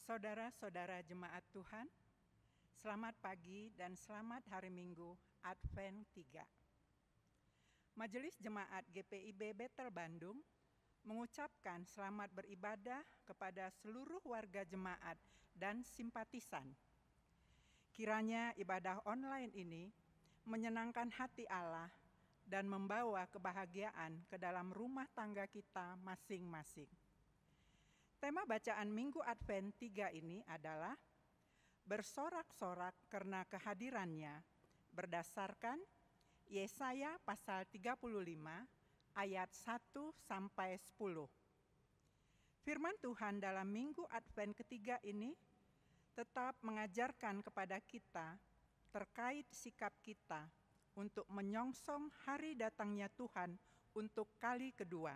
Saudara-saudara jemaat Tuhan, selamat pagi dan selamat hari Minggu Advent 3. Majelis Jemaat GPIB Bethel Bandung mengucapkan selamat beribadah kepada seluruh warga jemaat dan simpatisan. Kiranya ibadah online ini menyenangkan hati Allah dan membawa kebahagiaan ke dalam rumah tangga kita masing-masing. Tema bacaan Minggu Advent 3 ini adalah bersorak-sorak karena kehadirannya berdasarkan Yesaya pasal 35 ayat 1 sampai 10. Firman Tuhan dalam Minggu Advent ketiga ini tetap mengajarkan kepada kita terkait sikap kita untuk menyongsong hari datangnya Tuhan untuk kali kedua.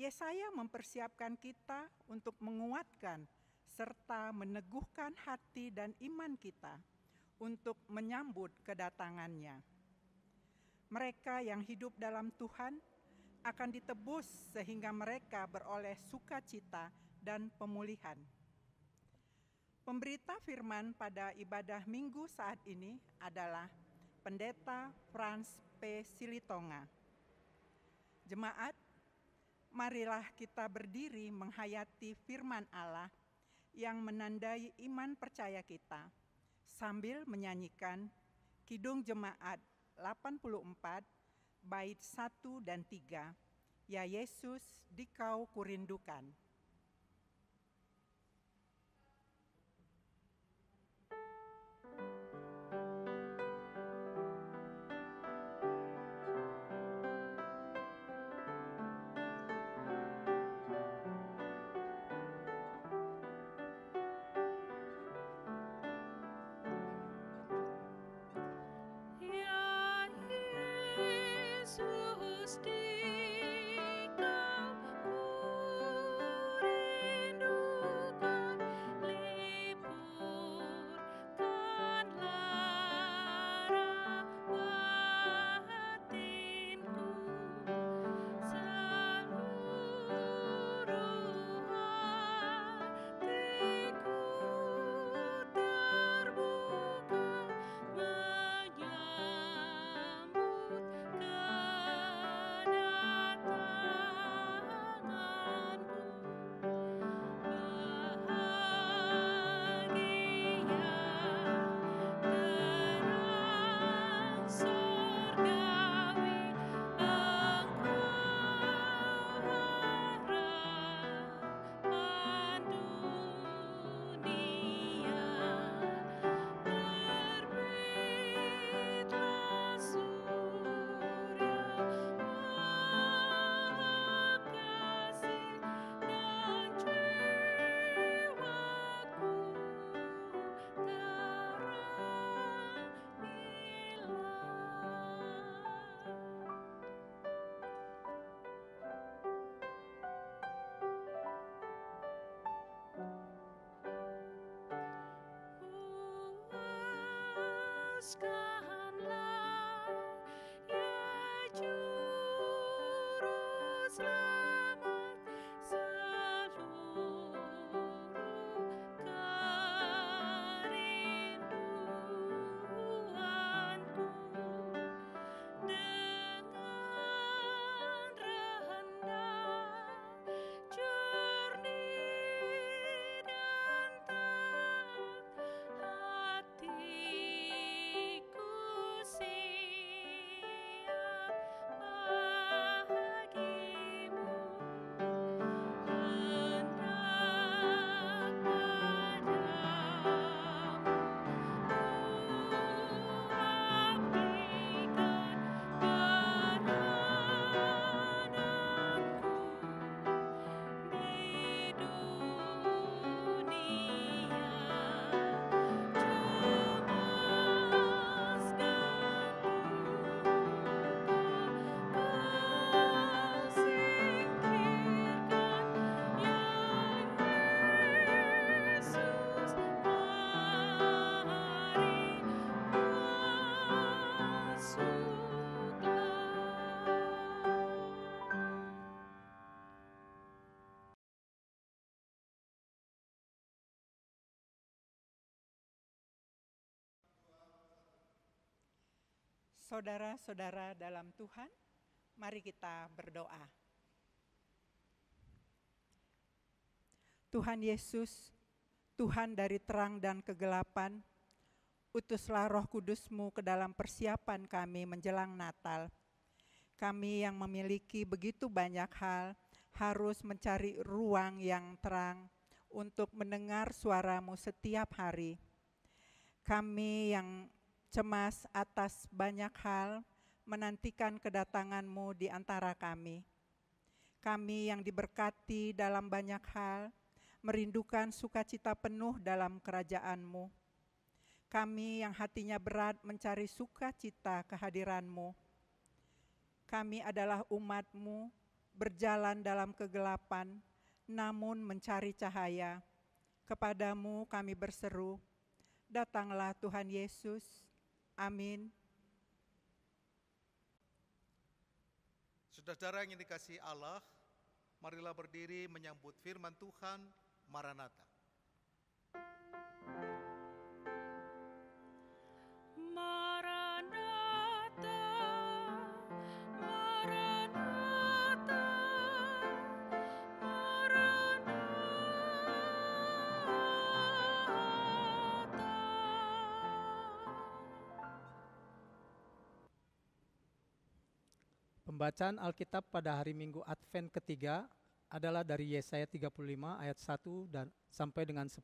Yesaya mempersiapkan kita untuk menguatkan serta meneguhkan hati dan iman kita untuk menyambut kedatangannya. Mereka yang hidup dalam Tuhan akan ditebus sehingga mereka beroleh sukacita dan pemulihan. Pemberita firman pada ibadah Minggu saat ini adalah Pendeta Frans P. Silitonga. Jemaat, marilah kita berdiri menghayati firman Allah yang menandai iman percaya kita sambil menyanyikan Kidung Jemaat 84 bait 1 dan 3, Ya Yesus, Dikau kurindukan. Hatiku Saudara-saudara dalam Tuhan, mari kita berdoa. Tuhan Yesus, Tuhan dari terang dan kegelapan, utuslah Roh Kudus-Mu ke dalam persiapan kami menjelang Natal. Kami yang memiliki begitu banyak hal harus mencari ruang yang terang untuk mendengar suara-Mu setiap hari. Kami yang cemas atas banyak hal menantikan kedatangan-Mu di antara kami. Kami yang diberkati dalam banyak hal merindukan sukacita penuh dalam kerajaan-Mu. Kami yang hatinya berat mencari sukacita kehadiran-Mu. Kami adalah umat-Mu berjalan dalam kegelapan, namun mencari cahaya. Kepadamu kami berseru, datanglah Tuhan Yesus. Amin. Saudara-saudara yang dikasihi Allah, marilah berdiri menyambut firman Tuhan. Maranatha. Pembacaan Alkitab pada hari Minggu Advent ketiga adalah dari Yesaya 35 ayat 1 dan sampai dengan 10,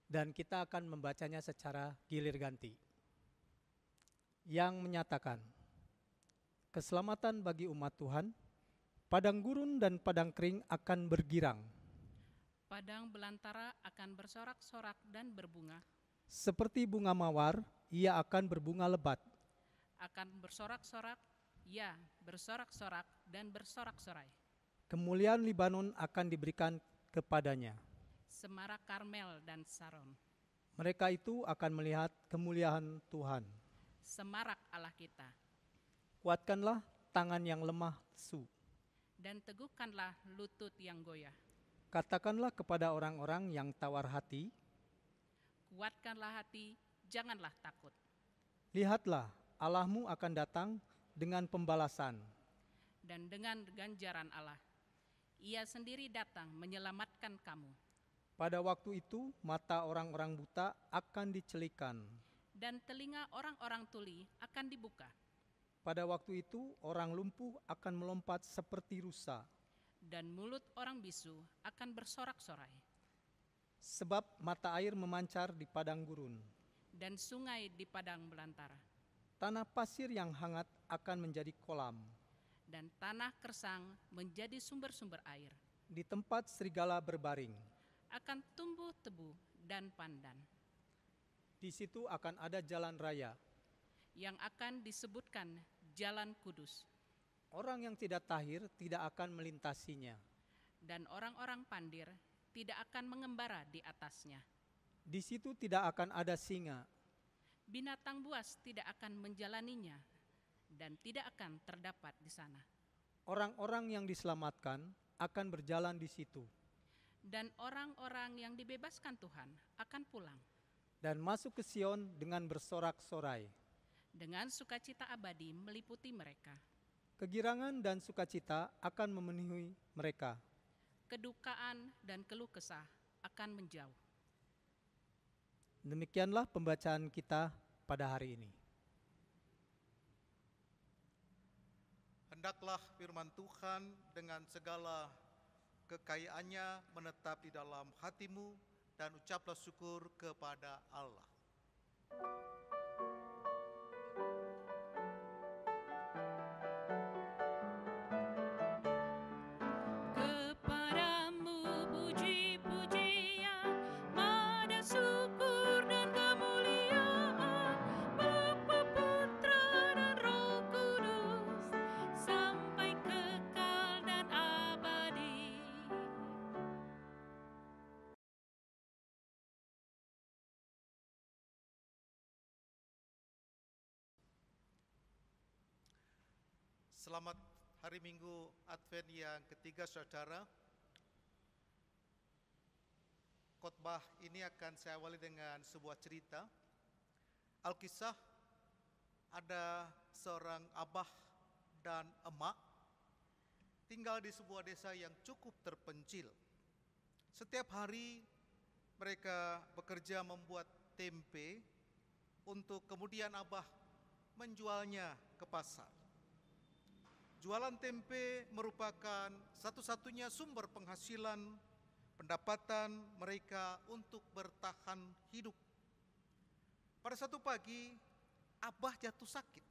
dan kita akan membacanya secara gilir ganti. Yang menyatakan, keselamatan bagi umat Tuhan, padang gurun dan padang kering akan bergirang. Padang belantara akan bersorak-sorak dan berbunga. Seperti bunga mawar, ia akan berbunga lebat. Akan bersorak-sorak, ya, bersorak-sorak dan bersorak-sorai. Kemuliaan Libanon akan diberikan kepadanya. Semarak Karmel dan Saron. Mereka itu akan melihat kemuliaan Tuhan. Semarak Allah kita. Kuatkanlah tangan yang lemah lesu. Dan teguhkanlah lutut yang goyah. Katakanlah kepada orang-orang yang tawar hati, kuatkanlah hati, janganlah takut. Lihatlah, Allahmu akan datang dengan pembalasan. Dan dengan ganjaran Allah, Ia sendiri datang menyelamatkan kamu. Pada waktu itu, mata orang-orang buta akan dicelikan. Dan telinga orang-orang tuli akan dibuka. Pada waktu itu, orang lumpuh akan melompat seperti rusa. Dan mulut orang bisu akan bersorak-sorai. Sebab mata air memancar di padang gurun. Dan sungai di padang belantara. Tanah pasir yang hangat akan menjadi kolam. Dan tanah kersang menjadi sumber-sumber air. Di tempat serigala berbaring akan tumbuh tebu dan pandan. Di situ akan ada jalan raya yang akan disebutkan Jalan Kudus. Orang yang tidak tahir tidak akan melintasinya. Dan orang-orang pandir tidak akan mengembara di atasnya. Di situ tidak akan ada singa. Binatang buas tidak akan menjalaninya dan tidak akan terdapat di sana. Orang-orang yang diselamatkan akan berjalan di situ. Dan orang-orang yang dibebaskan Tuhan akan pulang. Dan masuk ke Sion dengan bersorak-sorai. Dengan sukacita abadi meliputi mereka. Kegirangan dan sukacita akan memenuhi mereka. Kedukaan dan keluh kesah akan menjauh. Demikianlah pembacaan kita pada hari ini. Hendaklah firman Tuhan dengan segala kekayaannya menetap di dalam hatimu dan ucaplah syukur kepada Allah. Selamat hari Minggu Advent yang ketiga, saudara. Khotbah ini akan saya awali dengan sebuah cerita. Alkisah ada seorang abah dan emak tinggal di sebuah desa yang cukup terpencil. Setiap hari mereka bekerja membuat tempe untuk kemudian abah menjualnya ke pasar. Jualan tempe merupakan satu-satunya sumber penghasilan pendapatan mereka untuk bertahan hidup. Pada satu pagi, abah jatuh sakit.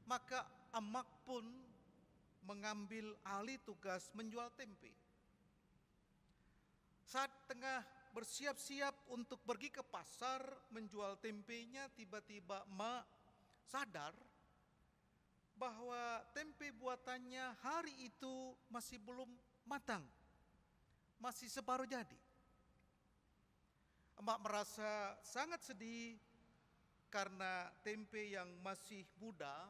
Maka emak pun mengambil alih tugas menjual tempe. Saat tengah bersiap-siap untuk pergi ke pasar menjual tempenya, tiba-tiba emak sadar bahwa tempe buatannya hari itu masih belum matang, masih separuh jadi. Emak merasa sangat sedih karena tempe yang masih muda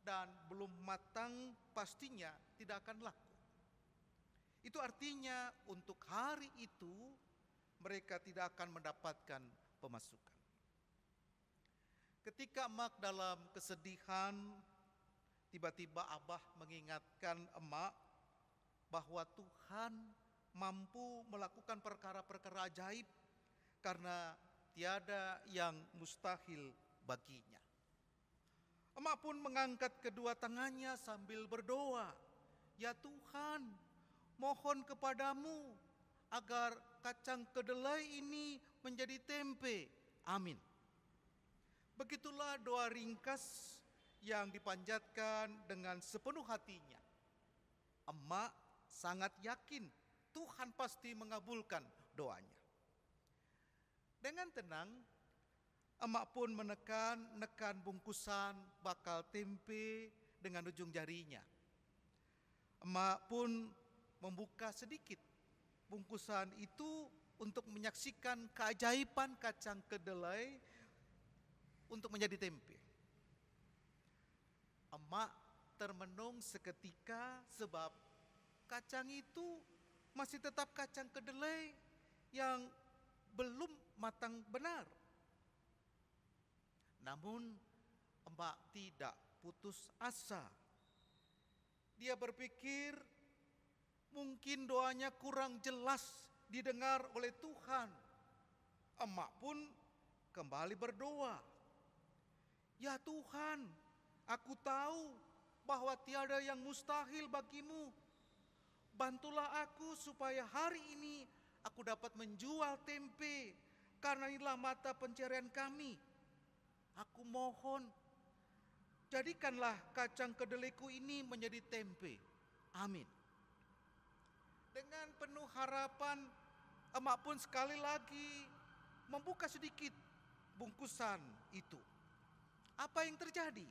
dan belum matang pastinya tidak akan laku. Itu artinya untuk hari itu mereka tidak akan mendapatkan pemasukan. Ketika emak dalam kesedihan, tiba-tiba abah mengingatkan emak bahwa Tuhan mampu melakukan perkara-perkara ajaib karena tiada yang mustahil baginya. Emak pun mengangkat kedua tangannya sambil berdoa, "Ya Tuhan, mohon kepadamu agar kacang kedelai ini menjadi tempe. Amin." Begitulah doa ringkas yang dipanjatkan dengan sepenuh hatinya. Emak sangat yakin Tuhan pasti mengabulkan doanya. Dengan tenang, emak pun menekan bungkusan bakal tempe dengan ujung jarinya. Emak pun membuka sedikit bungkusan itu untuk menyaksikan keajaiban kacang kedelai untuk menjadi tempe. Emak termenung seketika sebab kacang itu masih tetap kacang kedelai yang belum matang benar. Namun emak tidak putus asa. Dia berpikir mungkin doanya kurang jelas didengar oleh Tuhan. Emak pun kembali berdoa, "Ya Tuhan, aku tahu bahwa tiada yang mustahil bagimu. Bantulah aku supaya hari ini aku dapat menjual tempe, karena inilah mata pencarian kami. Aku mohon, jadikanlah kacang kedelaiku ini menjadi tempe. Amin." Dengan penuh harapan, emak pun sekali lagi membuka sedikit bungkusan itu. Apa yang terjadi?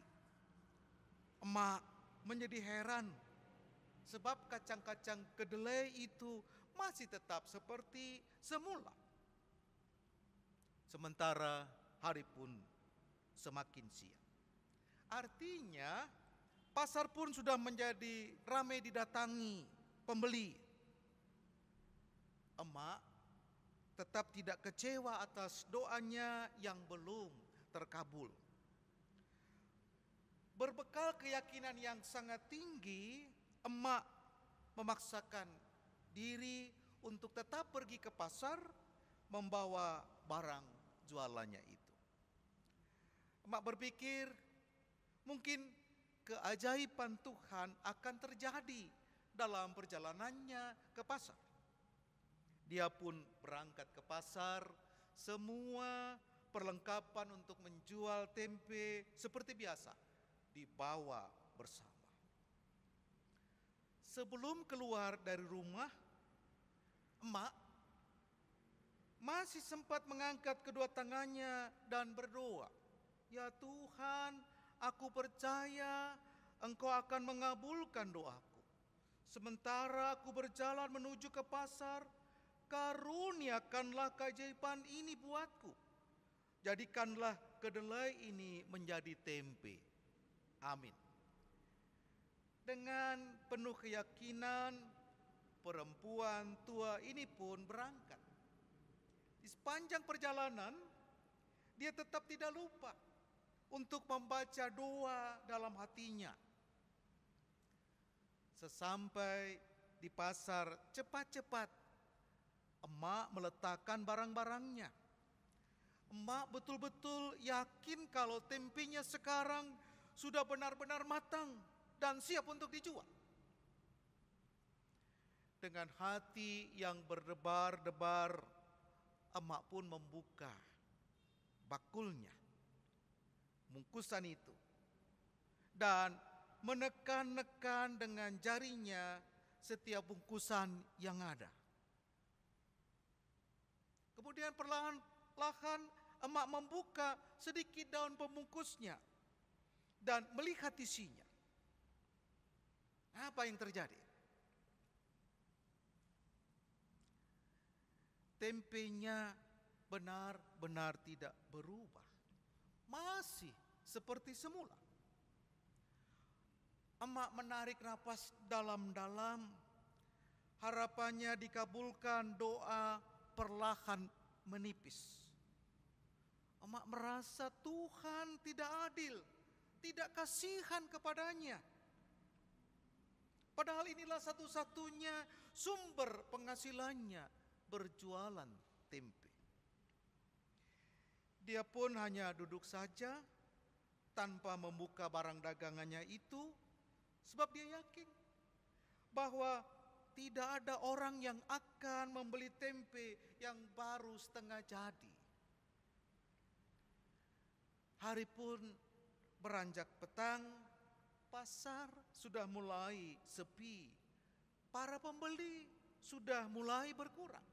Emak menjadi heran sebab kacang-kacang kedelai itu masih tetap seperti semula. Sementara hari pun semakin siang. Artinya pasar pun sudah menjadi ramai didatangi pembeli. Emak tetap tidak kecewa atas doanya yang belum terkabul. Berbekal keyakinan yang sangat tinggi, emak memaksakan diri untuk tetap pergi ke pasar membawa barang jualannya itu. Emak berpikir mungkin keajaiban Tuhan akan terjadi dalam perjalanannya ke pasar. Dia pun berangkat ke pasar, semua perlengkapan untuk menjual tempe seperti biasa dibawa bersama. Sebelum keluar dari rumah, emak masih sempat mengangkat kedua tangannya dan berdoa, "Ya Tuhan, aku percaya Engkau akan mengabulkan doaku. Sementara aku berjalan menuju ke pasar, karuniakanlah keajaiban ini buatku. Jadikanlah kedelai ini menjadi tempe. Amin." Dengan penuh keyakinan, perempuan tua ini pun berangkat. Di sepanjang perjalanan, dia tetap tidak lupa untuk membaca doa dalam hatinya. Sesampai di pasar, cepat-cepat emak meletakkan barang-barangnya. Emak betul-betul yakin kalau tempenya sekarang sudah benar-benar matang dan siap untuk dijual. Dengan hati yang berdebar-debar, emak pun membuka bakulnya, bungkusan itu, dan menekan-nekan dengan jarinya setiap bungkusan yang ada. Kemudian perlahan-lahan emak membuka sedikit daun pembungkusnya dan melihat isinya. Apa yang terjadi? Tempenya benar-benar tidak berubah, masih seperti semula. Emak menarik napas dalam-dalam, harapannya dikabulkan, doa perlahan menipis. Emak merasa Tuhan tidak adil, tidak kasihan kepadanya. Padahal inilah satu-satunya sumber penghasilannya, berjualan tempe. Dia pun hanya duduk saja tanpa membuka barang dagangannya itu, sebab dia yakin bahwa tidak ada orang yang akan membeli tempe yang baru setengah jadi. Hari pun beranjak petang, pasar sudah mulai sepi, para pembeli sudah mulai berkurang.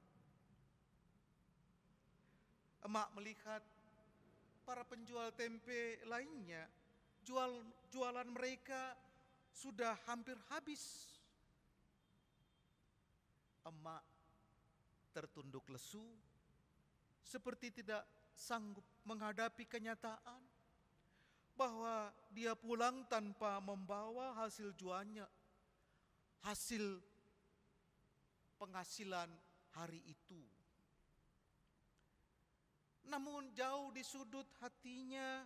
Emak melihat para penjual tempe lainnya, jualan mereka sudah hampir habis. Emak tertunduk lesu, seperti tidak sanggup menghadapi kenyataan bahwa dia pulang tanpa membawa hasil jualnya, hasil penghasilan hari itu. Namun jauh di sudut hatinya,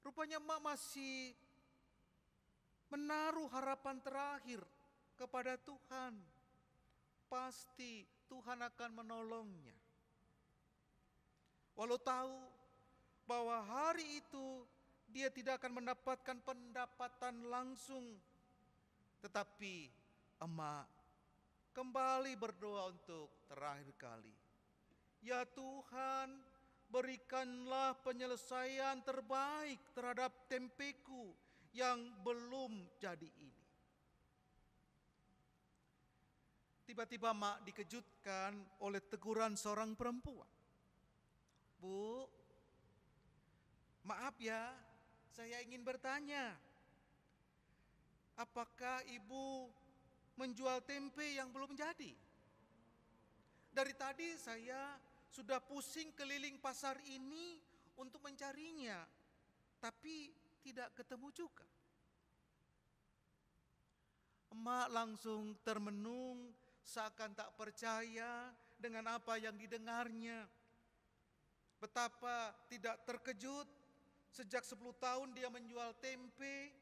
rupanya emak masih menaruh harapan terakhir kepada Tuhan. Pasti Tuhan akan menolongnya. Walau tahu bahwa hari itu dia tidak akan mendapatkan pendapatan langsung, tetapi emak kembali berdoa untuk terakhir kali. Ya Tuhan, berikanlah penyelesaian terbaik terhadap tempeku yang belum jadi ini. Tiba-tiba mak dikejutkan oleh teguran seorang perempuan. Bu, maaf ya, saya ingin bertanya. Apakah ibu menjual tempe yang belum jadi? Dari tadi saya sudah pusing keliling pasar ini untuk mencarinya, tapi tidak ketemu juga. Emak langsung termenung, seakan tak percaya dengan apa yang didengarnya. Betapa tidak terkejut, sejak 10 tahun dia menjual tempe,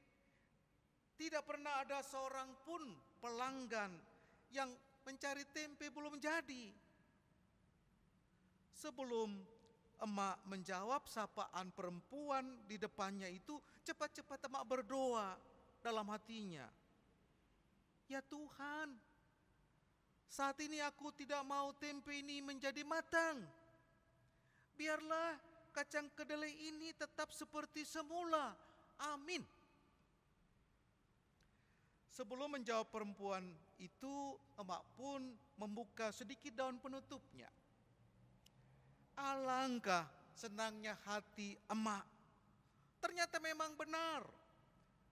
tidak pernah ada seorang pun pelanggan yang mencari tempe belum jadi. Sebelum emak menjawab sapaan perempuan di depannya itu, cepat-cepat emak berdoa dalam hatinya. Ya Tuhan, saat ini aku tidak mau tempe ini menjadi matang. Biarlah kacang kedelai ini tetap seperti semula. Amin. Sebelum menjawab perempuan itu, emak pun membuka sedikit daun penutupnya. Alangkah senangnya hati emak. Ternyata memang benar,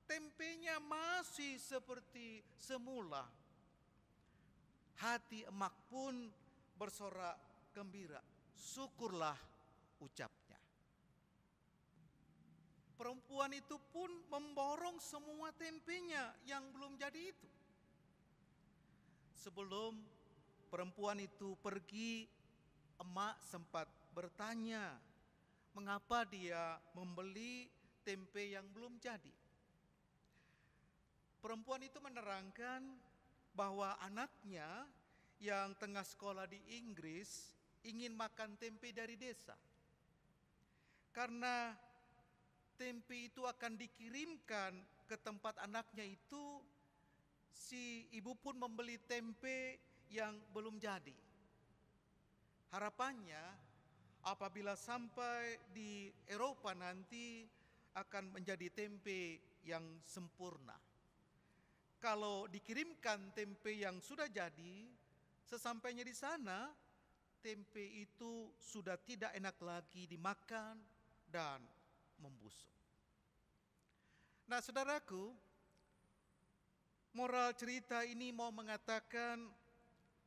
tempenya masih seperti semula. Hati emak pun bersorak gembira. Syukurlah, ucapnya. Perempuan itu pun memborong semua tempenya yang belum jadi itu. Sebelum perempuan itu pergi, emak sempat bertanya, mengapa dia membeli tempe yang belum jadi. Perempuan itu menerangkan bahwa anaknya yang tengah sekolah di Inggris ingin makan tempe dari desa. Karena tempe itu akan dikirimkan ke tempat anaknya itu, si ibu pun membeli tempe yang belum jadi. Harapannya apabila sampai di Eropa nanti akan menjadi tempe yang sempurna. Kalau dikirimkan tempe yang sudah jadi, sesampainya di sana, tempe itu sudah tidak enak lagi dimakan dan membusuk. Nah, saudaraku, moral cerita ini mau mengatakan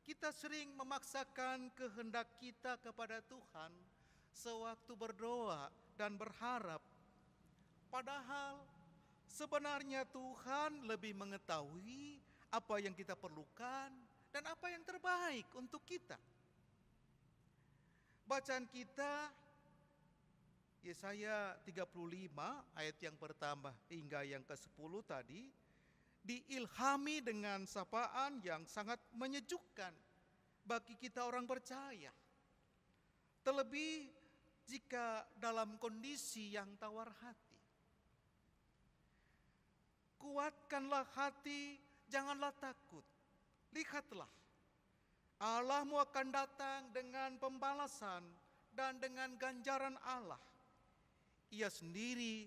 kita sering memaksakan kehendak kita kepada Tuhan sewaktu berdoa dan berharap. Padahal sebenarnya Tuhan lebih mengetahui apa yang kita perlukan dan apa yang terbaik untuk kita. Bacaan kita Yesaya 35 ayat yang pertama hingga yang ke-10 tadi diilhami dengan sapaan yang sangat menyejukkan bagi kita orang percaya. Terlebih jika dalam kondisi yang tawar hati. Kuatkanlah hati, janganlah takut. Lihatlah, Allahmu akan datang dengan pembalasan dan dengan ganjaran Allah. Ia sendiri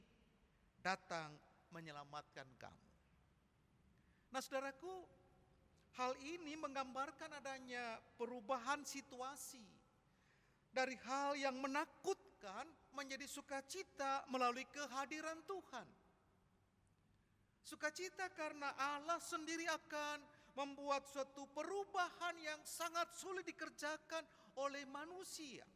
datang menyelamatkan kamu. Nah, saudaraku, hal ini menggambarkan adanya perubahan situasi dari hal yang menakutkan menjadi sukacita melalui kehadiran Tuhan. Sukacita karena Allah sendiri akan membuat suatu perubahan yang sangat sulit dikerjakan oleh manusia.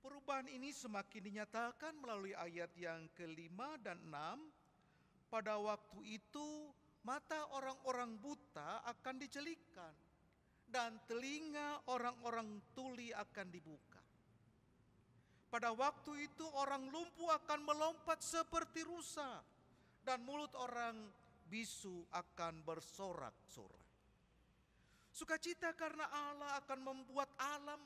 Perubahan ini semakin dinyatakan melalui ayat yang ke-5 dan 6. Pada waktu itu mata orang-orang buta akan dicelikkan dan telinga orang-orang tuli akan dibuka. Pada waktu itu orang lumpuh akan melompat seperti rusa dan mulut orang bisu akan bersorak-sorai. Sukacita karena Allah akan membuat alam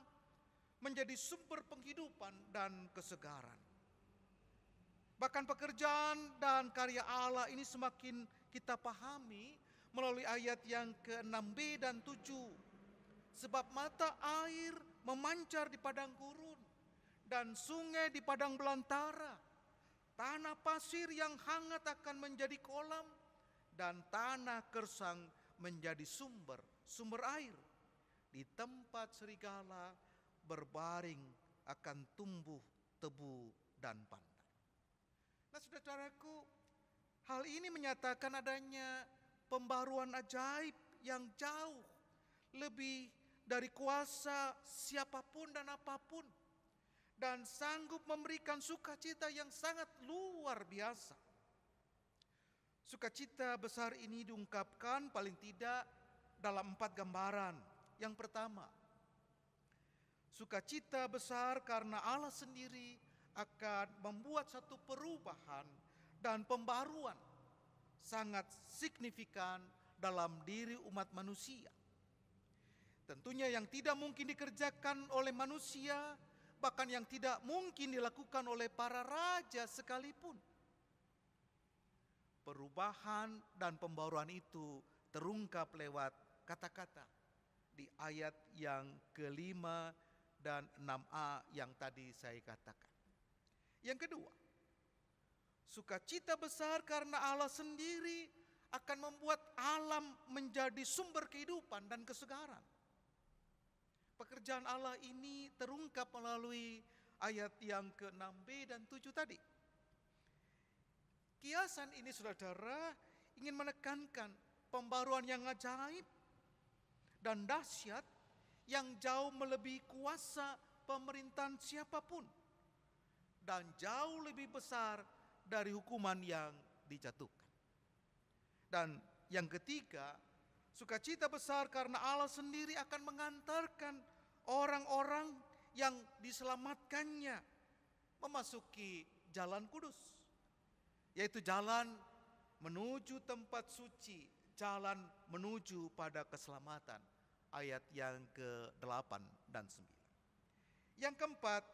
menjadi sumber penghidupan dan kesegaran. Bahkan pekerjaan dan karya Allah ini semakin kita pahami melalui ayat yang ke-6b dan 7. Sebab mata air memancar di padang gurun dan sungai di padang belantara. Tanah pasir yang hangat akan menjadi kolam dan tanah gersang menjadi sumber air. Di tempat serigala berbaring akan tumbuh tebu dan pandan. Nah, saudaraku, hal ini menyatakan adanya pembaruan ajaib yang jauh lebih dari kuasa siapapun dan apapun, dan sanggup memberikan sukacita yang sangat luar biasa. Sukacita besar ini diungkapkan paling tidak dalam 4 gambaran. Yang pertama, sukacita besar karena Allah sendiri akan membuat satu perubahan dan pembaruan sangat signifikan dalam diri umat manusia. Tentunya yang tidak mungkin dikerjakan oleh manusia, bahkan yang tidak mungkin dilakukan oleh para raja sekalipun. Perubahan dan pembaruan itu terungkap lewat kata-kata di ayat yang ke-5 dan 6a yang tadi saya katakan. Yang kedua, sukacita besar karena Allah sendiri akan membuat alam menjadi sumber kehidupan dan kesegaran. Pekerjaan Allah ini terungkap melalui ayat yang ke-6b dan 7 tadi. Kiasan ini, saudara, ingin menekankan pembaruan yang ajaib dan dahsyat yang jauh melebihi kuasa pemerintahan siapapun dan jauh lebih besar dari hukuman yang dijatuhkan. Dan yang ketiga, sukacita besar karena Allah sendiri akan mengantarkan orang-orang yang diselamatkannya memasuki jalan kudus, yaitu jalan menuju tempat suci, jalan menuju pada keselamatan. Ayat yang ke-8 dan 9. Yang keempat,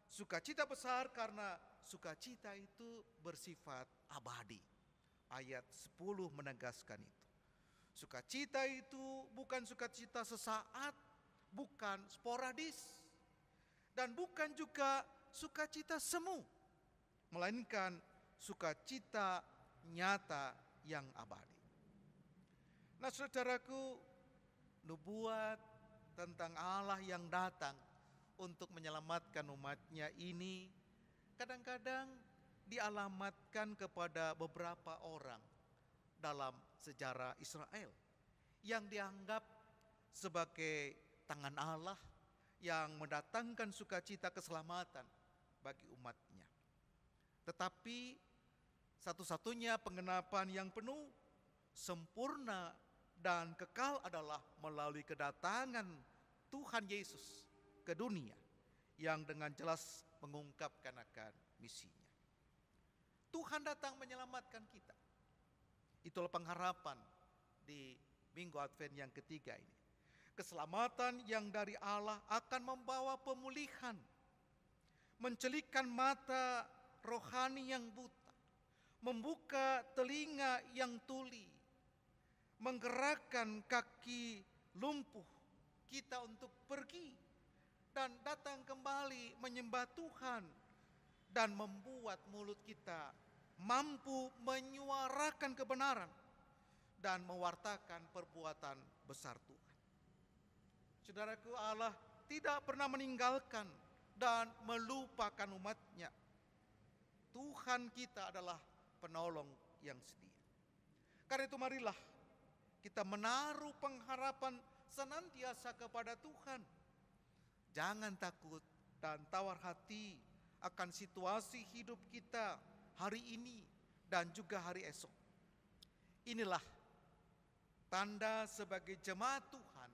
sukacita besar karena sukacita itu bersifat abadi. Ayat 10 menegaskan itu. Sukacita itu bukan sukacita sesaat, bukan sporadis, dan bukan juga sukacita semu, melainkan sukacita nyata yang abadi. Nah, saudaraku, nubuat tentang Allah yang datang untuk menyelamatkan umatnya ini kadang-kadang dialamatkan kepada beberapa orang dalam sejarah Israel yang dianggap sebagai tangan Allah yang mendatangkan sukacita keselamatan bagi umatnya. Tetapi satu-satunya pengenapan yang penuh, sempurna, dan kekal adalah melalui kedatangan Tuhan Yesus ke dunia yang dengan jelas mengungkapkan akan misinya. Tuhan datang menyelamatkan kita. Itulah pengharapan di Minggu Advent yang ketiga ini. Keselamatan yang dari Allah akan membawa pemulihan, mencelikkan mata rohani yang buta, membuka telinga yang tuli, menggerakkan kaki lumpuh kita untuk pergi dan datang kembali menyembah Tuhan, dan membuat mulut kita mampu menyuarakan kebenaran dan mewartakan perbuatan besar Tuhan. Saudaraku, Allah tidak pernah meninggalkan dan melupakan umatnya. Tuhan kita adalah penolong yang setia. Karena itu marilah kita menaruh pengharapan senantiasa kepada Tuhan. Jangan takut dan tawar hati akan situasi hidup kita hari ini dan juga hari esok. Inilah tanda sebagai jemaat Tuhan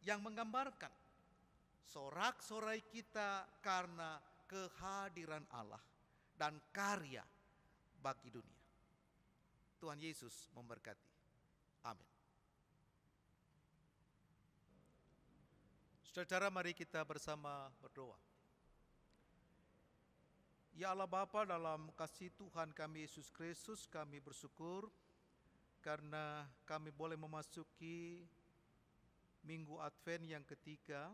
yang menggambarkan sorak-sorai kita karena kehadiran Allah dan karya bagi dunia. Tuhan Yesus memberkati. Amin. Saudara, mari kita bersama berdoa. Ya Allah Bapa, dalam kasih Tuhan kami Yesus Kristus, kami bersyukur karena kami boleh memasuki Minggu Advent yang ketiga.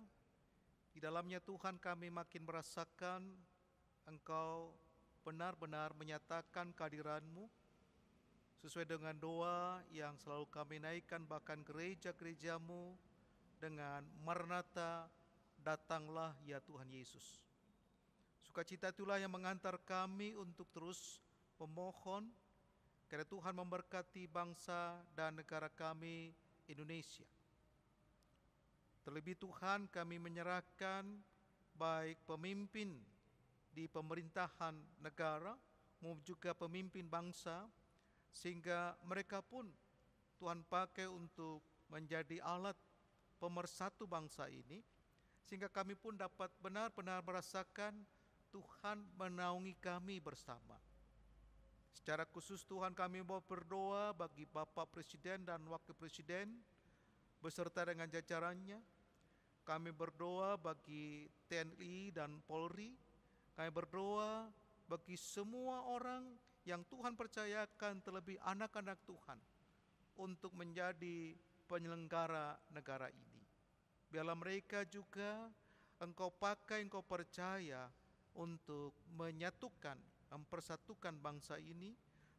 Di dalamnya Tuhan kami makin merasakan Engkau benar-benar menyatakan kehadiran-Mu sesuai dengan doa yang selalu kami naikkan, bahkan gereja-gereja-Mu dengan Maranatha, datanglah ya Tuhan Yesus. Sukacita itulah yang mengantar kami untuk terus memohon karena Tuhan memberkati bangsa dan negara kami Indonesia. Terlebih Tuhan, kami menyerahkan baik pemimpin di pemerintahan negara maupun juga pemimpin bangsa, sehingga mereka pun Tuhan pakai untuk menjadi alat pemersatu bangsa ini, sehingga kami pun dapat benar-benar merasakan Tuhan menaungi kami bersama. Secara khusus Tuhan, kami mau berdoa bagi Bapak Presiden dan Wakil Presiden beserta dengan jajarannya. Kami berdoa bagi TNI dan Polri. Kami berdoa bagi semua orang yang Tuhan percayakan, terlebih anak-anak Tuhan, untuk menjadi penyelenggara negara ini. Biarlah mereka juga Engkau pakai, Engkau percaya untuk menyatukan, mempersatukan bangsa ini.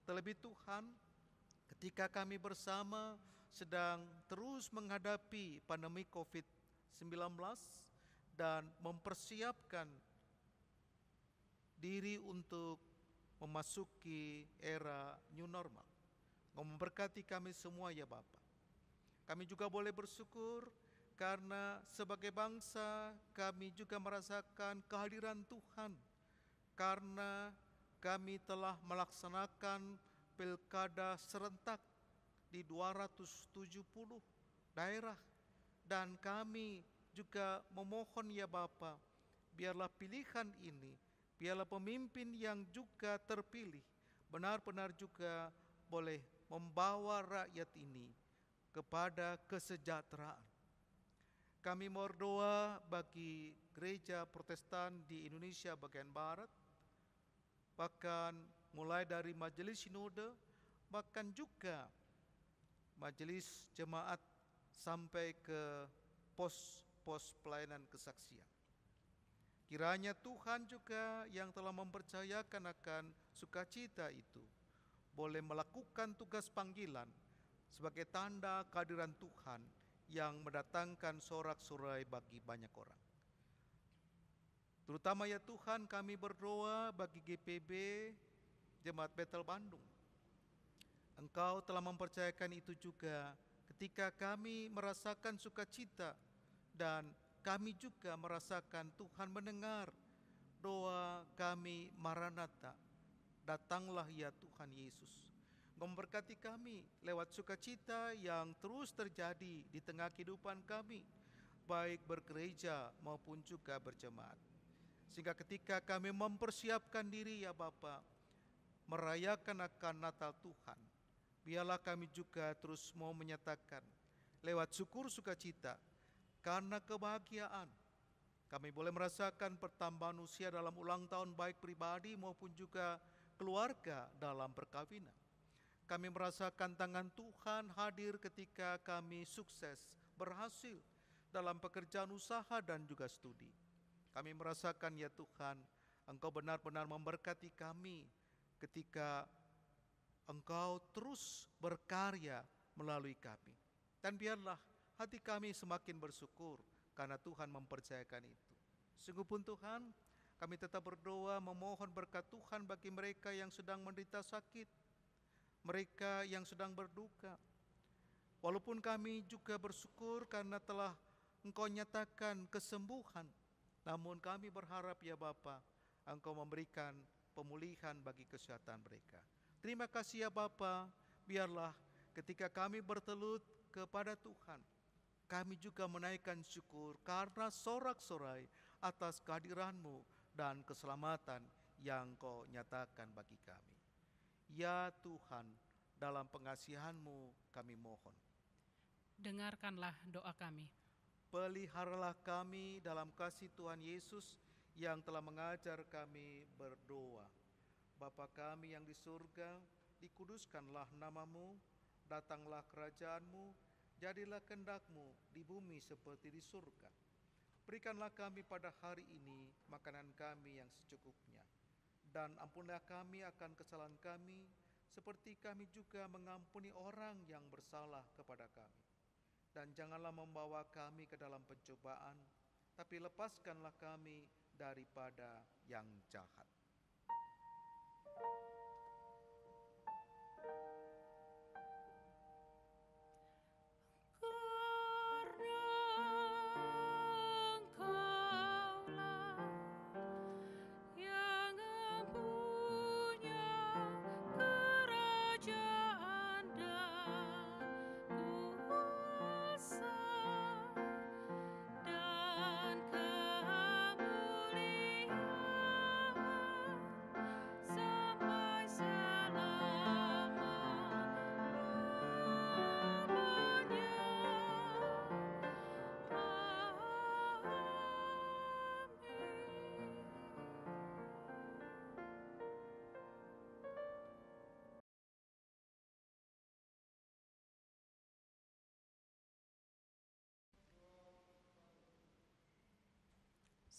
Terlebih Tuhan, ketika kami bersama sedang terus menghadapi pandemi COVID-19 dan mempersiapkan diri untuk memasuki era new normal. Engkau memberkati kami semua ya Bapa. Kami juga boleh bersyukur karena sebagai bangsa kami juga merasakan kehadiran Tuhan, karena kami telah melaksanakan pilkada serentak di 270 daerah, dan kami juga memohon ya Bapa, biarlah pilihan ini, biarlah pemimpin yang juga terpilih, benar-benar juga boleh membawa rakyat ini kepada kesejahteraan. Kami berdoa bagi gereja Protestan di Indonesia bagian Barat, bahkan mulai dari majelis sinode, bahkan juga majelis jemaat sampai ke pos-pos pelayanan kesaksian. Kiranya Tuhan juga yang telah mempercayakan akan sukacita itu boleh melakukan tugas panggilan sebagai tanda kehadiran Tuhan yang mendatangkan sorak-sorai bagi banyak orang. Terutama ya Tuhan, kami berdoa bagi GPB Jemaat Bethel Bandung. Engkau telah mempercayakan itu juga ketika kami merasakan sukacita dan kami juga merasakan Tuhan mendengar doa kami, Maranatha, datanglah ya Tuhan Yesus. Memberkati kami lewat sukacita yang terus terjadi di tengah kehidupan kami, baik bergereja maupun juga berjemaat. Sehingga ketika kami mempersiapkan diri ya Bapa, merayakan akan Natal Tuhan, biarlah kami juga terus mau menyatakan lewat syukur sukacita karena kebahagiaan kami boleh merasakan pertambahan usia dalam ulang tahun baik pribadi maupun juga keluarga dalam perkawinan. Kami merasakan tangan Tuhan hadir ketika kami sukses, berhasil dalam pekerjaan usaha dan juga studi. Kami merasakan ya Tuhan, Engkau benar-benar memberkati kami ketika Engkau terus berkarya melalui kami. Dan biarlah hati kami semakin bersyukur karena Tuhan mempercayakan itu. Sungguh pun Tuhan, kami tetap berdoa memohon berkat Tuhan bagi mereka yang sedang menderita sakit, mereka yang sedang berduka. Walaupun kami juga bersyukur karena telah Engkau nyatakan kesembuhan, namun kami berharap ya Bapa, Engkau memberikan pemulihan bagi kesehatan mereka. Terima kasih ya Bapa, biarlah ketika kami bertelut kepada Tuhan, kami juga menaikkan syukur karena sorak-sorai atas kehadiran-Mu dan keselamatan yang Kau nyatakan bagi kami. Ya Tuhan, dalam pengasihan-Mu kami mohon. Dengarkanlah doa kami. Peliharalah kami dalam kasih Tuhan Yesus yang telah mengajar kami berdoa. Bapa kami yang di surga, dikuduskanlah nama-Mu, datanglah kerajaan-Mu, jadilah kehendak-Mu di bumi seperti di surga. Berikanlah kami pada hari ini makanan kami yang secukupnya. Dan ampunilah kami akan kesalahan kami, seperti kami juga mengampuni orang yang bersalah kepada kami. Dan janganlah membawa kami ke dalam pencobaan, tapi lepaskanlah kami daripada yang jahat.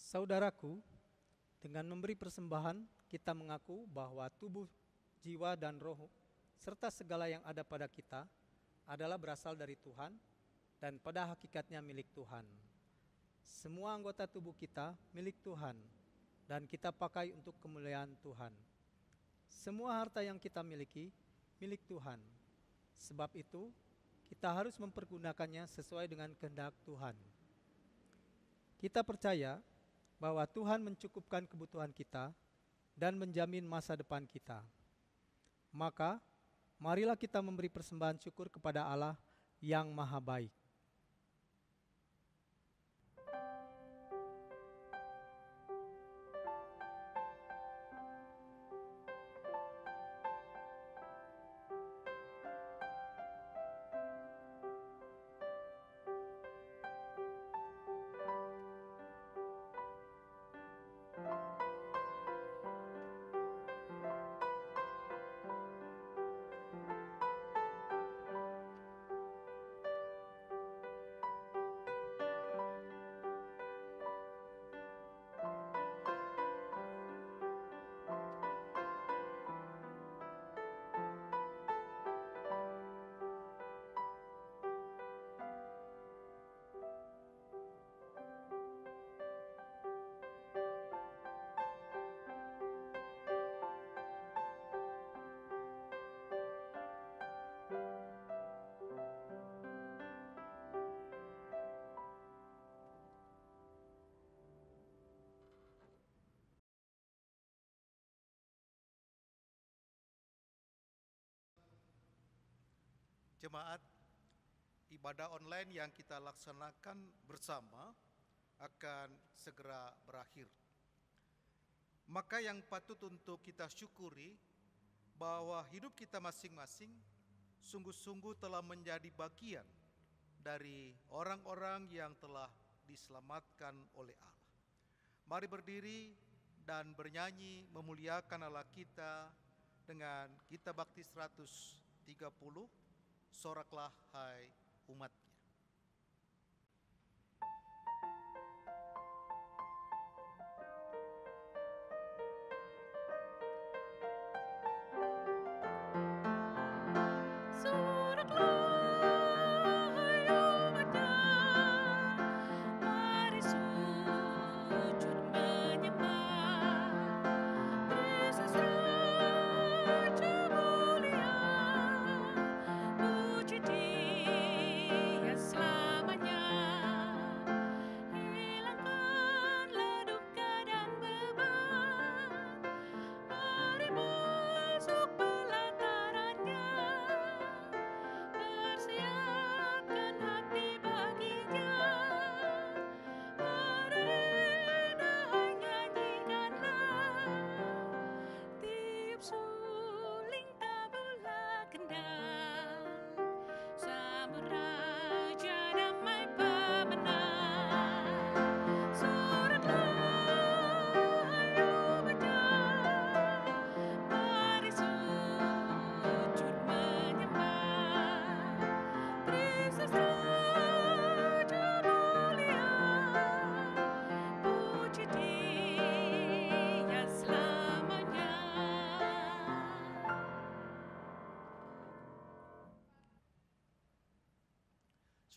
Saudaraku, dengan memberi persembahan, kita mengaku bahwa tubuh, jiwa, dan roh, serta segala yang ada pada kita adalah berasal dari Tuhan dan pada hakikatnya milik Tuhan. Semua anggota tubuh kita milik Tuhan dan kita pakai untuk kemuliaan Tuhan. Semua harta yang kita miliki milik Tuhan. Sebab itu, kita harus mempergunakannya sesuai dengan kehendak Tuhan. Kita percaya bahwa Tuhan mencukupkan kebutuhan kita dan menjamin masa depan kita. Maka, marilah kita memberi persembahan syukur kepada Allah yang Maha Baik. Jemaat, ibadah online yang kita laksanakan bersama akan segera berakhir. Maka yang patut untuk kita syukuri bahwa hidup kita masing-masing sungguh-sungguh telah menjadi bagian dari orang-orang yang telah diselamatkan oleh Allah. Mari berdiri dan bernyanyi memuliakan Allah kita dengan Gita Bakti 130, Soraklah hai umatnya.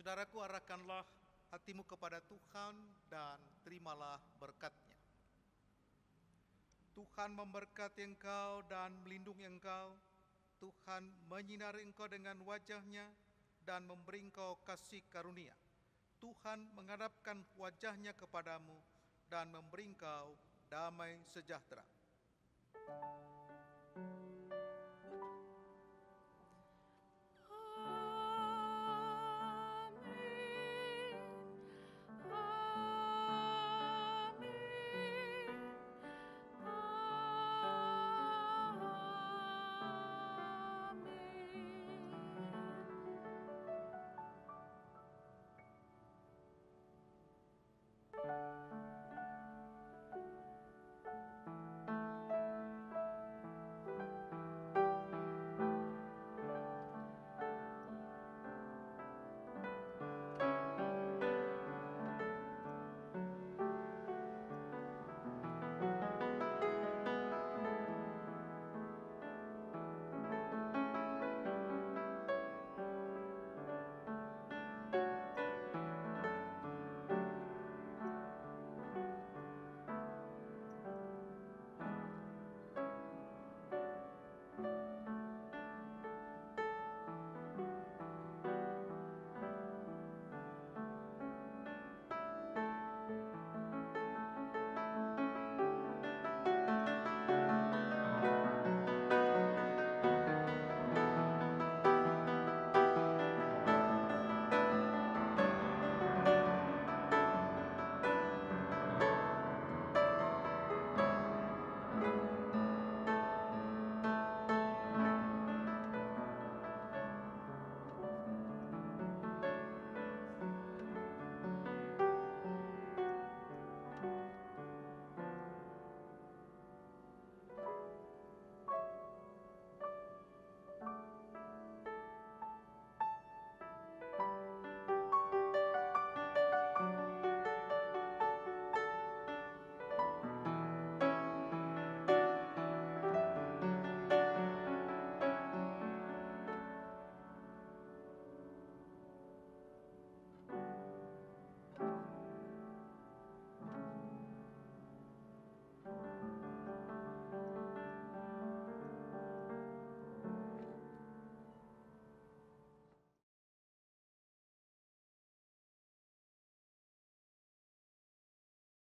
Saudaraku, arahkanlah hatimu kepada Tuhan dan terimalah berkat-Nya. Tuhan memberkati engkau dan melindungi engkau. Tuhan menyinari engkau dengan wajah-Nya dan memberi engkau kasih karunia. Tuhan menghadapkan wajah-Nya kepadamu dan memberi engkau damai sejahtera.